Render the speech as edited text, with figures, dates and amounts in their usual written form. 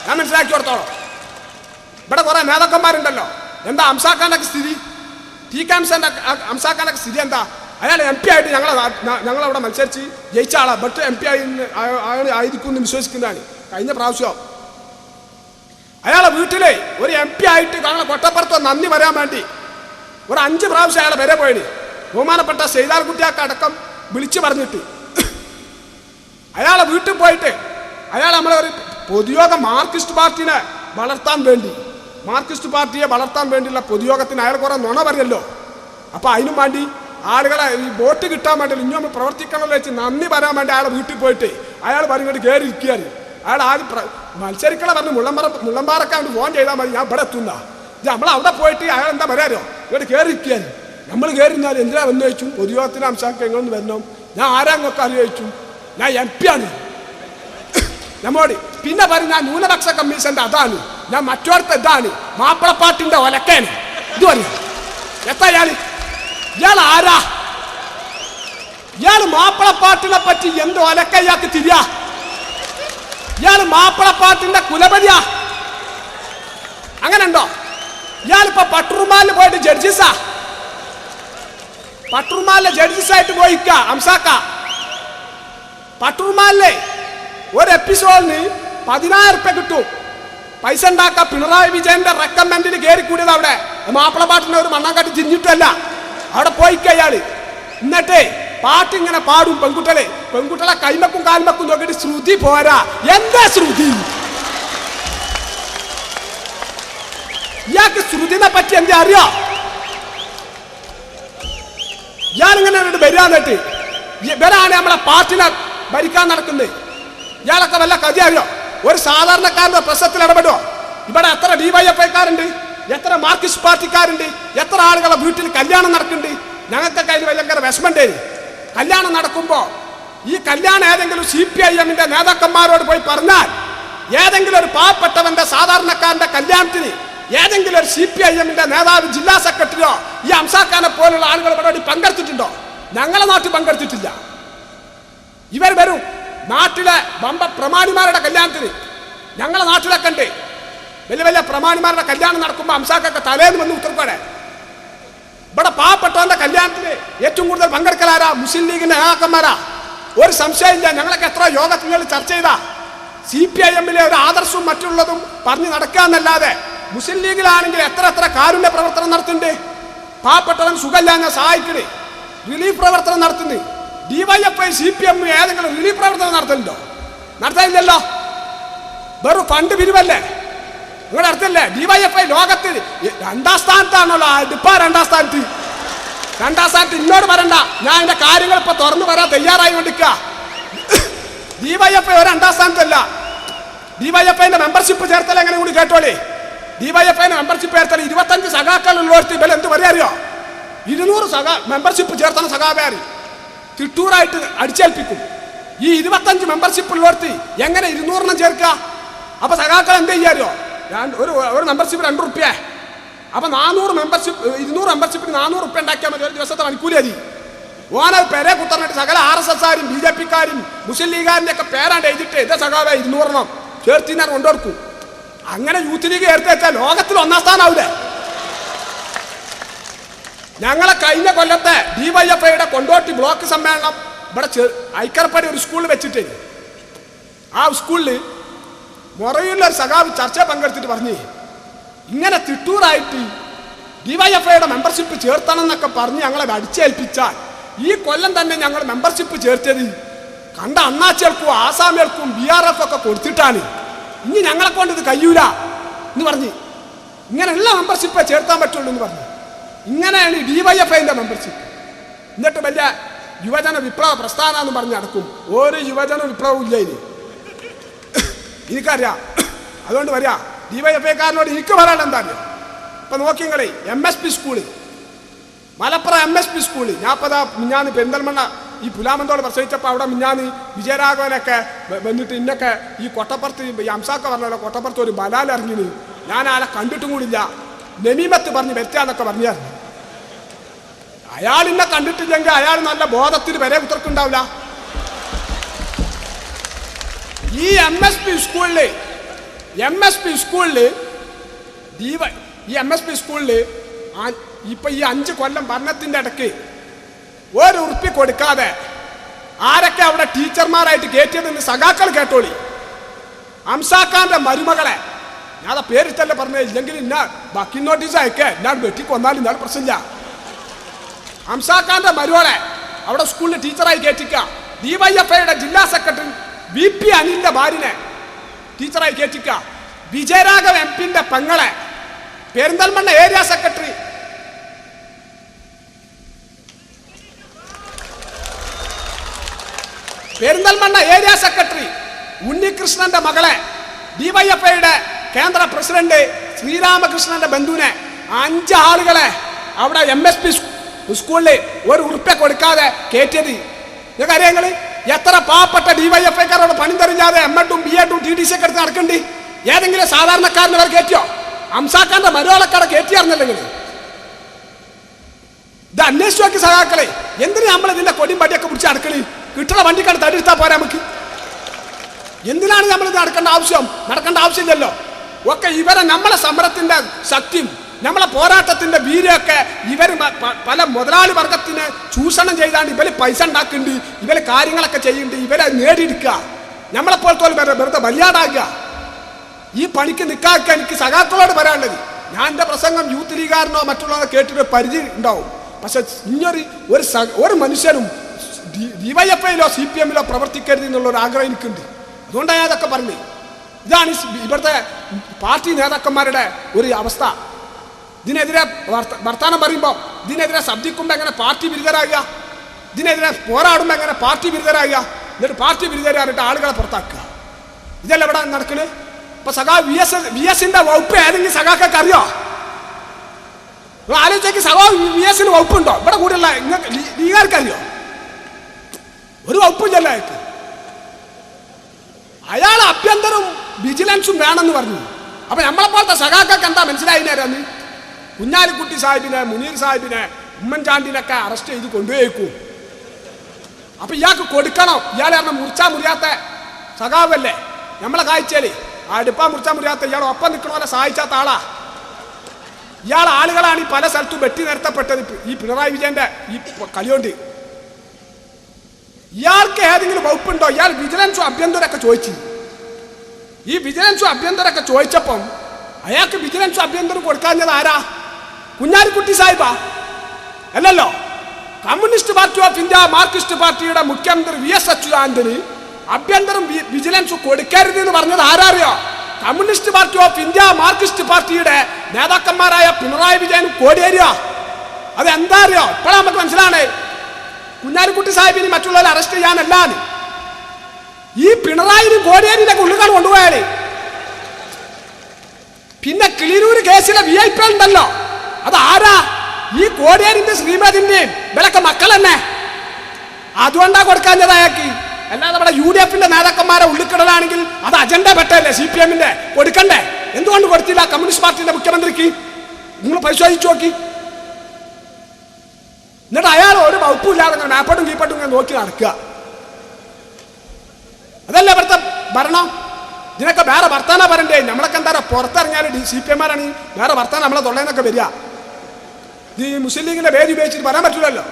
ഞാൻ മനസ്സിലാക്കി കൊടുത്തോളാം. ഇവിടെ കുറെ നേതാക്കന്മാരുണ്ടല്ലോ. എന്താ അംസാഖാന്റെ സ്ഥിതി? ടി കെ അംസാഖാന്റെ സ്ഥിതി എന്താ? അയാൾ MP ആയിട്ട് ഞങ്ങളവിടെ മത്സരിച്ച് ജയിച്ച ആളാ. ബട്ട് MP ആയിരിക്കും എന്ന് വിശ്വസിക്കുന്നതാണ്. കഴിഞ്ഞ പ്രാവശ്യം അയാളെ വീട്ടിലെ ഒരു MP ആയിട്ട് ഞങ്ങളെ കൊട്ടപ്പുറത്ത് നന്ദി വരാൻ വേണ്ടി ഒരു 5 പ്രാവശ്യം അയാളെ വരെ പോയിന്. ബഹുമാനപ്പെട്ട സെയ്താൽ കുട്ടിയാക്ക അടക്കം വിളിച്ചു പറഞ്ഞിട്ട് അയാളെ വീട്ടിൽ പോയിട്ട് അയാൾ നമ്മളൊരു പൊതുയോഗം മാർക്സിസ്റ്റ് പാർട്ടിയെ വളർത്താൻ വേണ്ടിയുള്ള പൊതുയോഗത്തിന് അയാൾ കുറെ നുണ പറയല്ലോ. അപ്പൊ അതിനും വേണ്ടി ആളുകളെ ഈ വോട്ട് കിട്ടാൻ വേണ്ടി ഇനിയും പ്രവർത്തിക്കണമെന്ന് വെച്ച് നന്ദി പറയാൻ വേണ്ടി അയാളെ വീട്ടിൽ പോയിട്ട് അയാൾ പറഞ്ഞിട്ട് കയറി ഇരിക്കുകയാണ്. അയാൾ ആദ്യം മത്സരിക്കണ പറഞ്ഞ് മുള്ളമ്പാറക്കാൻ വേണ്ടി ഫോൺ ചെയ്താൽ മതി, ഞാൻ ഇവിടെ എത്തുന്ന. നമ്മളവിടെ പോയിട്ട് അയാൾ എന്താ പറയാരോ, ഇവിടെ കയറി ഇരിക്കുകയാണ്. നമ്മൾ കയറി ഇരുന്നാൽ എന്തിനാ വന്നു ചോദിച്ചു. പൊതുയോഗത്തിന് അംശാക്ക് എങ്ങനെ വരണം? ഞാൻ ആരാങ്ങൊക്കെ അറിയിച്ചു, ഞാൻ MP ആണ് നമ്മോട്. പിന്നെ പറയും ഞാൻ ന്യൂനപക്ഷ കമ്മീഷന്റെ അതാണ്, ഞാൻ മറ്റോടത്ത് ഇതാണ്, മാപ്പിളപ്പാട്ടിന്റെ ഒലക്കാണ്. ഇത് പറഞ്ഞു എത്ര ഇയാൾ ആരാ? ഇയാൾ മാപ്പിളപ്പാട്ടിനെ പറ്റി എന്ത് ഒലക്കയ്യാക്ക് തിരിയാ? ഇയാൾ മാപ്പിളപ്പാട്ടിന്റെ കുലപതിയാ? അങ്ങനെ ഉണ്ടോ? ഇയാളിപ്പോ പട്ടുറുമാലിൽ പോയിട്ട് ജഡ്ജിസാ, പട്ടുറുമാലിലെ ജഡ്ജിസായിട്ട് പോയിക്ക അംസാക്ക. പട്ടുറുമാലിലെ ഒരു എപ്പിസോഡിന് 10,000 റുപ്യ കിട്ടും. പൈസ ഉണ്ടാക്ക പിണറായി വിജയന്റെ റെക്കമെൻഡിന് കയറി കൂടിയത് അവിടെ. മാപ്പിളപ്പാട്ടിന്റെ ഒരു മണ്ണം കാട്ടി തിരിഞ്ഞിട്ടല്ല, അവിടെ പോയിക്ക അയാള്. എന്നിട്ട് പാട്ടിങ്ങനെ പാടും. പെൺകുട്ടികളെ കൈമക്കും കാൽമക്കും നോക്കിയിട്ട് ശ്രുതി പോരാ. എന്താ ശ്രുതി? ഇയാൾക്ക് ശ്രുതിനെ പറ്റി എന്താ അറിയോ? ഇയാളിങ്ങനെ വരാന്നിട്ട് ഇവരാണ് നമ്മളെ പാർട്ടിനെ ഭരിക്കാൻ നടക്കുന്നത്. ഇയാളൊക്കെ വല്ല കഥ അറിയോ? ഒരു സാധാരണക്കാരന്റെ പ്രശ്നത്തിൽ ഇടപെടുമോ? ഇവിടെ എത്ര DYFIക്കാരുണ്ട്, എത്ര മാർക്സിസ്റ്റ് പാർട്ടിക്കാരുണ്ട്, എത്ര ആളുകളെ വീട്ടിൽ കല്യാണം നടക്കുന്നുണ്ട്. ഞങ്ങൾക്കൊക്കെ അതിന് ഭയങ്കര വിഷമണ്ടേ. കല്യാണം നടക്കുമ്പോ ഈ കല്യാണം ഏതെങ്കിലും CPIMന്റെ നേതാക്കന്മാരോട് പോയി പറഞ്ഞാൽ, ഏതെങ്കിലും ഒരു പാവപ്പെട്ടവന്റെ സാധാരണക്കാരന്റെ കല്യാണത്തിന് ഏതെങ്കിലും ഒരു CPIMന്റെ നേതാവ്, ജില്ലാ സെക്രട്ടറിയോ ഈ അംസാഖാനെ പോലുള്ള ആളുകൾ ഇവിടെ പങ്കെടുത്തിട്ടുണ്ടോ? ഞങ്ങളെ നാട്ടിൽ പങ്കെടുത്തിട്ടില്ല. ഇവർ വരും നാട്ടിലെ ബമ്പ പ്രമാണിമാരുടെ കല്യാണത്തിന്. ഞങ്ങളെ നാട്ടിലൊക്കെ ഉണ്ട് വലിയ വലിയ പ്രമാണിമാരുടെ കല്യാണം നടക്കുമ്പോൾ അംസാക്കൊക്കെ തലേന്ന് വന്ന് ഉത്തരപ്പാടെ. ഇവിടെ പാവപ്പെട്ടവന്റെ കല്യാണത്തിന് ഏറ്റവും കൂടുതൽ പങ്കെടുക്കലാരാ? മുസ്ലിം ലീഗിന്റെ നേതാക്കന്മാരാ. ഒരു സംശയമില്ല. ഞങ്ങളൊക്കെ എത്ര യോഗത്തിൽ ചർച്ച ചെയ്താ CPIMലെ ഒരു ആദർശവും മറ്റുള്ളതും പറഞ്ഞു നടക്കാന്നല്ലാതെ മുസ്ലിം ലീഗിലാണെങ്കിൽ എത്ര കാരുണ്യ പ്രവർത്തനം നടത്തുന്നുണ്ട്. പാവപ്പെട്ടവൻ സുഖമില്ലാഞ്ഞ സഹായിക്കണേ, റിലീഫ് പ്രവർത്തനം നടത്തുന്നു. DYFI CPM ഏതെങ്കിലും റിലീഫ് പ്രവർത്തനം നടത്തുന്നുണ്ടോ? നടത്താനില്ലല്ലോ. വെറും ഫണ്ട് പിരിവല്ലേ നിങ്ങളുടെ അടുത്തല്ലേ? DYFI ലോകത്തിൽ 2ാം സ്ഥാനത്താണല്ലോ. അടുപ്പാ 2ാം സ്ഥാനത്ത്. 2ാം സ്ഥാനത്ത് ഇന്നോട് പറയണ്ട, ഞാൻ അതിന്റെ കാര്യങ്ങൾ ഇപ്പൊ തുറന്നു പറയാൻ തയ്യാറായി കൊണ്ടിരിക്കുക. DYFI ഒരു 2ാം സ്ഥാനത്തല്ല. DYFIന്റെ മെമ്പർഷിപ്പ് ചേർത്തൽ എങ്ങനെ കൂടി കേട്ടോളേ. DYFIന്റെ മെമ്പർഷിപ്പ് ചേർത്തൽ 25 സഖാക്കളുള്ളവർക്ക് ഇവർ എന്ത് പറയാറിയോ? 200 മെമ്പർഷിപ്പ് ചേർത്തണം സഖാവേറി തിട്ടൂറായിട്ട് അടിച്ചേൽപ്പിക്കും. ഈ 25 മെമ്പർഷിപ്പ് ഉള്ളവർക്ക് എങ്ങനെ 200 ചേർക്കുക? അപ്പൊ സഖാക്കൾ എന്ത് ചെയ്യാറിയോ? ഒരു മെമ്പർഷിപ്പ് 2 റുപ്യ. അപ്പൊ 400 മെമ്പർഷിപ്പ്, 200 മെമ്പർഷിപ്പിന് 400 റുപ്യ ഉണ്ടാക്കിയാൽ മതി. ഒരു ദിവസത്തെ മണിക്കൂലി മതി. ഓനത് പേരെ കുത്തറിഞ്ഞിട്ട് സകല RSSകാരും BJPക്കാരും മുസ്ലിം ലീഗുകാരൻ്റെ ഒക്കെ പേരാണ്ട് എഴുതിട്ട് ഇതേ സഖാവേ 200 ചേർത്തിനാർ കൊണ്ടുകൊടുക്കും. അങ്ങനെ യൂത്ത് ലീഗ് ചേർത്ത് വെച്ചാൽ ലോകത്തിൽ 1ാം സ്ഥാനാവൂലേ? ഞങ്ങളെ കഴിഞ്ഞ കൊല്ലത്തെ DYFIയുടെ കൊണ്ടോട്ടി ബ്ലോക്ക് സമ്മേളനം ഇവിടെ ഐക്കരപ്പടി ഒരു സ്കൂളിൽ വെച്ചിട്ട്, ആ സ്കൂളിൽ മൊറയൂരിലൊരു സഖാവ് ചർച്ച പങ്കെടുത്തിട്ട് പറഞ്ഞ്, ഇങ്ങനെ തിട്ടൂറായിട്ട് DYFIയുടെ മെമ്പർഷിപ്പ് ചേർത്തണം എന്നൊക്കെ പറഞ്ഞ് ഞങ്ങളെ അടിച്ചേൽപ്പിച്ചാൽ ഈ കൊല്ലം തന്നെ ഞങ്ങൾ മെമ്പർഷിപ്പ് ചേർത്തത് കണ്ട അണ്ണാച്ചികൾക്കും ആസാമികൾക്കും BRF ഒക്കെ കൊടുത്തിട്ടാണ്. ഇനി ഞങ്ങളെ കൊണ്ട് ഇത് കഴിയൂല എന്ന് പറഞ്ഞ് ഇങ്ങനെയുള്ള മെമ്പർഷിപ്പേ ചേർത്താൻ പറ്റുള്ളൂ എന്ന് പറഞ്ഞു. ഇങ്ങനെയാണ് DYFIന്റെ മെമ്പർഷിപ്പ്. എന്നിട്ട് വലിയ യുവജന വിപ്ലവ പ്രസ്ഥാനം എന്ന് പറഞ്ഞ് നടക്കും. ഒരു യുവജന വിപ്ലവവും ഇല്ല ഇനി. എനിക്കറിയാം. അതുകൊണ്ട് വരിക DYFIക്കാരനോട് എനിക്ക് പറയാനുള്ള എന്താ? ഇപ്പൊ നോക്കിങ്ങളെ MSP school, Malappuram MSP school. ഞാൻ ഇപ്പൊ മിഞ്ഞാന്ന് പെരിന്തൽമണ്ണ ഈ പുലാമന്തോട് പ്രസവിച്ചപ്പോൾ അവിടെ മിഞ്ഞാന്ന് വിജയരാഘവനൊക്കെ വന്നിട്ട് ഇന്നൊക്കെ ഈ കൊട്ടപ്പുറത്ത് ഈ അംസാക്ക പറഞ്ഞല്ലോ, കൊട്ടപ്പുറത്ത് ഒരു ബലാൽ ഇറങ്ങിന്. ഞാൻ ആളെ കണ്ടിട്ടും കൂടില്ല. നമീമത്ത് പറഞ്ഞ് വെറ്റാന്നൊക്കെ പറഞ്ഞായിരുന്നു. അയാൾ ഇന്നെ കണ്ടിട്ടില്ലെങ്കിൽ അയാൾ നല്ല ബോധത്തിൽ വരെ ഉത്തർക്കുണ്ടാവില്ല. ഈ MSP സ്കൂളില് MSP സ്കൂളിൽ ഈ MSP സ്കൂളിൽ ഇപ്പൊ ഈ 5 കൊല്ലം ഭരണത്തിന്റെ ഇടയ്ക്ക് ഒരു ഉറുപ്പി കൊടുക്കാതെ ആരൊക്കെ അവിടെ ടീച്ചർമാരായിട്ട് കയറ്റിയതെന്ന് സഖാക്കൾ കേട്ടോളി. അംസാഖാന്റെ മരുമകളെ ഞാൻ പേരിട്ടല്ലേ പറഞ്ഞേ, ഇല്ലെങ്കിൽ ഇന്ന ബാക്കി നോട്ടീസ് അയക്കേ ഞാൻ വെട്ടിക്കൊന്നാലും ഇന്നാൾ പ്രശ്നമില്ല. അംസാഖാന്റെ മരുമകളെ അവിടെ സ്കൂളിൽ ടീച്ചറായി കയറ്റിക്ക. DYFIയുടെ ജില്ലാ സെക്രട്ടറി VP അനിലിന്റെ ഭാര്യനെ ടീച്ചറായി കയറ്റിക്ക. വിജയരാഘവ് MP പെങ്ങളെ പെരിന്തൽമണ്ണ ഏരിയ സെക്രട്ടറി ഉണ്ണികൃഷ്ണന്റെ മകളെ DYFIയുടെ കേന്ദ്ര പ്രസിഡന്റ് ശ്രീരാമകൃഷ്ണന്റെ ബന്ധുവിനെ 5 ആളുകളെ അവിടെ MSP സ്കൂളിൽ ഒരു ഉറുപ്പ്യ കൊടുക്കാതെ കയറ്റിയത് ഞങ്ങൾക്കറിയാങ്ങൾ. എത്ര പാവപ്പെട്ട DYFIക്കാരോട് പണി തറിഞ്ഞാതെ M.Ed.ഉം B.Ed.ഉം TDC ഒക്കെ എടുത്ത് നടക്കണ്ടി? ഏതെങ്കിലും സാധാരണക്കാരനെ അവർ കയറ്റിയോ? അംസാഖാന്റെ മരുവാളക്കാരെ കയറ്റിയായിരുന്നില്ലെങ്കിൽ ഇത് അന്വേഷിച്ചു നോക്കി സഹാക്കളെ. എന്തിനാ നമ്മൾ ഇതിന്റെ കൊടിയും പടിയൊക്കെ പിടിച്ച് അടുക്കളി കിട്ടണ വണ്ടിക്കാണ് തടിയെടുത്താൽ പോരാ നമുക്ക്? എന്തിനാണ് നമ്മൾ ഇത് നടക്കേണ്ട ആവശ്യമില്ലല്ലോ. ഒക്കെ നമ്മളെ സമരത്തിന്റെ ശക്തിയും നമ്മളെ പോരാട്ടത്തിന്റെ വീര്യമൊക്കെ പല മുതലാളി വർഗത്തിന് ചൂഷണം ചെയ്താണ്ട് ഇവര് പൈസ ഉണ്ടാക്കുന്നുണ്ട്, ഇവര് കാര്യങ്ങളൊക്കെ ചെയ്യുന്നുണ്ട്, ഇവരെ നേടിയെടുക്കുക. നമ്മളെപ്പോലത്തോളം വെറുതെ ബലിയാടാകുക. ഈ പണിക്ക് നിൽക്കാക്ക. എനിക്ക് സഖാക്കളോട് പറയാനുള്ളത്, ഞാൻ എൻ്റെ പ്രസംഗം യൂത്ത് ലീഗാരനോ മറ്റുള്ളവരോ കേട്ടിട്ട് പരിചയം ഉണ്ടാവും. പക്ഷെ ഒരു മനുഷ്യനും DYFIയിലോ CPM-ലോ പ്രവർത്തിക്കരുത് എന്നുള്ളൊരു ആഗ്രഹം എനിക്കുണ്ട്. അതുകൊണ്ടാണ് ഞാൻ അതൊക്കെ പറഞ്ഞത്. ഇതാണ് ഇവിടുത്തെ പാർട്ടി നേതാക്കന്മാരുടെ ഒരു അവസ്ഥ. ഇതിനെതിരെ വർത്തമാനം പറയുമ്പോൾ, ഇതിനെതിരെ ശബ്ദിക്കുമ്പോൾ എങ്ങനെ പാർട്ടി വിരുദ്ധരാകുക, ഇതിനെതിരെ പോരാടുമ്പോൾ എങ്ങനെ പാർട്ടി വിരുദ്ധരാകുക, എന്നിട്ട് പാർട്ടി വിരുദ്ധരായിട്ട് ആളുകളെ പുറത്താക്കുക. ഇതല്ല ഇവിടെ നടക്കുന്നത്. ഇപ്പൊ VS-ന്റെ വകുപ്പ് ഏതെങ്കിലും സഖാക്കൊക്കെ അറിയോ? ആലോചിച്ചേക്ക്. VS-ന് വകുപ്പുണ്ടോ ഇവിടെ? കൂടെയുള്ള ലീഗാർക്ക് അറിയോ? ഒരു വകുപ്പില്ലല്ലോ അയാൾക്ക്. അയാൾ ആഭ്യന്തരവും വിജിലൻസും വേണമെന്ന് പറഞ്ഞു. അപ്പൊ നമ്മളെപ്പോലത്തെ സഖാക്കൊക്കെ എന്താ മനസ്സിലായില്ലായിരുന്നു? കുഞ്ഞാലിക്കുട്ടി സാഹിബിനെ, മുനീർ സാഹിബിനെ, ഉമ്മൻചാണ്ടിനൊക്കെ അറസ്റ്റ് ചെയ്ത് കൊണ്ടുപോയേക്കും. അപ്പൊ ഇയാൾക്ക് കൊടുക്കണം. ഇയാൾ കാരണം മുറിയാത്ത സഖാവല്ലേ നമ്മളെ കാഴ്ചയില്. അടുപ്പാ മുറിയാത്ത ഇയാൾ ഒപ്പം നിൽക്കണ പോലെ സഹായിച്ചാത്ത ആളാ. ഇയാൾ ആളുകളാണ് ഈ പല സ്ഥലത്തും വെട്ടി നിരത്തപ്പെട്ടത് ഈ പിണറായി വിജയന്റെ ഈ കളിയോണ്ട്. ഇയാൾക്ക് ഏതെങ്കിലും വകുപ്പുണ്ടോ? ഇയാൾ വിജിലൻസും ആഭ്യന്തരമൊക്കെ ചോദിച്ചു. ഈ വിജിലൻസും ആഭ്യന്തരമൊക്കെ ചോദിച്ചപ്പം അയാൾക്ക് വിജിലൻസും ആഭ്യന്തരം കൊടുക്കാഞ്ഞത് ആരാ? കുഞ്ഞാലിക്കുട്ടി സാഹിബാ? അല്ലല്ലോ. Communist party of India Marxist പാർട്ടിയുടെ മുഖ്യമന്ത്രി VS അച്യുതാനന്ദന് ആഭ്യന്തരം വിജിലൻസ് കൊടുക്കരുത് എന്ന് പറഞ്ഞത് ആരാറിയോ? Communist party of India Marxist പാർട്ടിയുടെ നേതാക്കന്മാരായ പിണറായി വിജയൻ കോടിയേരിയ. അത് എന്താ അറിയോ? ഇപ്പോഴാണ് നമുക്ക് മനസ്സിലാണ്. കുഞ്ഞാലിക്കുട്ടി സാഹിബിന് മറ്റുള്ളവരെ അറസ്റ്റ് ചെയ്യാനല്ലാന്ന് ഈ പിണറായിനും കോടിയേരിന്റെ ഉള്ളിലാണ് കൊണ്ടുപോയാല്. പിന്നെ കിളിരൂര് കേസിലെ VIP ഉണ്ടല്ലോ, അത് ആരാ? ഈ കോടിയേരിന്റെ ശ്രീമതിന്റെയും ഇവരൊക്കെ മക്കൾ തന്നെ. അതുകൊണ്ടാ കൊടുക്കാഞ്ഞത് അയാൾക്ക്. അല്ലാതെ നമ്മുടെ UDF-ന്റെ നേതാക്കന്മാരെ ഉള്ളിക്കിടലാണെങ്കിൽ അത് അജണ്ട പെട്ടല്ലേ CPM-ന്റെ കൊടുക്കണ്ടേ? എന്തുകൊണ്ട് കൊടുത്തില്ല കമ്മ്യൂണിസ്റ്റ് പാർട്ടിയുടെ മുഖ്യമന്ത്രിക്ക്? നിങ്ങൾ പരിശോധിച്ചു നോക്കി. എന്നിട്ട് അയാൾ ഒരു വകുപ്പില്ലാതെ മേപ്പട്ടും കീപ്പട്ടും നോക്കി നടക്കുക. അതല്ലേ ഇവിടുത്തെ ഭരണം? ഇതിനൊക്കെ വേറെ വർത്താനം പറയണ്ടേ? നമ്മളൊക്കെ എന്താ പുറത്തിറങ്ങിയാൽ CPM-മാരാണ് വേറെ വർത്താനം നമ്മളെ തൊള്ളേന്നൊക്കെ വരിക. ഇത് മുസ്ലിം ലീഗിന്റെ പേര് ഉപയോഗിച്ചിട്ട് പറയാൻ പറ്റില്ലല്ലോ.